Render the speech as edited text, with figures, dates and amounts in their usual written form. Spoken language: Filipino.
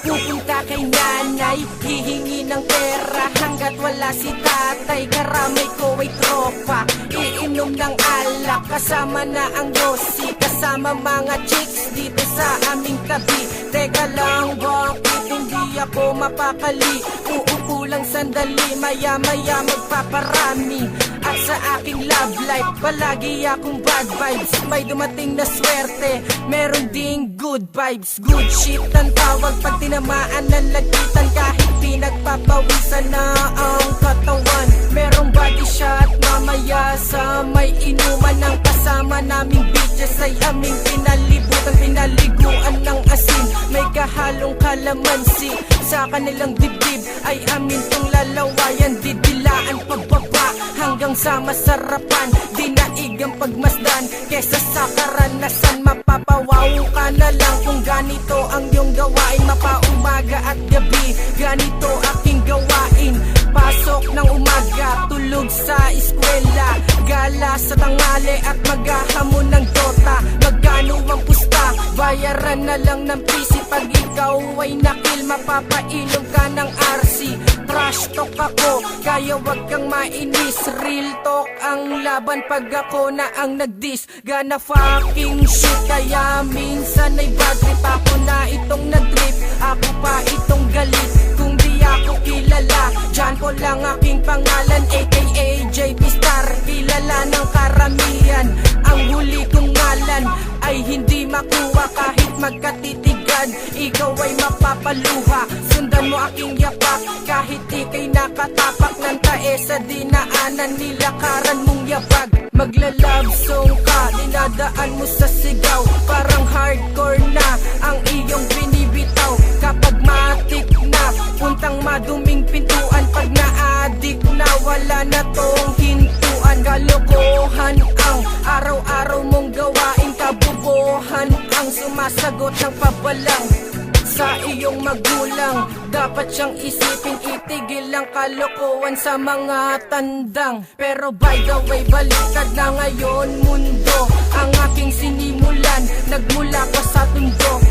Pupunta kay nanay, hihingi ng pera. Hanggat wala si tatay, karamay ko ay tropa. Iinom ng alak, kasama na ang yosi. Kasama mga chicks dito sa aming tabi. Teka lang, bakit hindi ako mapakali? Uupo lang sandali, maya maya magpaparami. At sa aking love life, palagi akong bad vibes. May dumating na swerte, meron ding good vibes. Good shit ang tawag pag tinamaan ng lagitan. Kahit pinagpapawisan na ang katawan. Merong body shot mamaya sa may inuman. Ng kasama naming bitches ay aming pinalibutan. Pinaliguan ng asin, may kahalong kalamansi. Sa kanilang dibdib ay amin tong lalawayan. Didilaan pababa hanggang sa masarapan. Dinaig ang pagmasdan kesa sa karanasan. Mapapawaw ka na lang kung ganito ang iyong gawain. Mapaumaga at gabi, ganito aking gawain. Pasok ng umaga, tulog sa eskwela. Gala sa tanghali at maghahamon ng tota. Magkano ang pusta, bayaran na lang ng PC. Pag ikaw ay nakil, mapapainom ka ng RC. Trash talk ako, kaya wag kang mainis. Real talk ang laban pag ako na ang nagdis. Gana fucking shit, kaya minsan ay bad trip. Ako na itong nagtrip, ako pa itong galit. Kung di ako kilala, dyan ko lang aking pangalan, aka JP Star. Kilala ng karamihan, ang huli kong ngalan ay hindi makuha kahit magkatitigan. Ikaw ay mapapaluha, sundan mo aking yapak. Kahit ikay nakatapak ng tae sa dinaanan, nilakaran mong yabag. Magla-love song ka, dinadaan mo sa sigaw. Parang hardcore na ang iyong binibitaw. Kapag matik na, puntang maduming pintuan. Pag na-addict na, wala na tong hintuan. Kalokohan ang araw-araw mong gawain. Kabubuhan ang sumasagot ng pabalang. Sa iyong magulang, dapat siyang isipin, itigil ang kalokohan sa mga tandang. Pero by the way, baliktad na ngayon mundo. Ang aking sinimulan, nagmula pa sa tundo.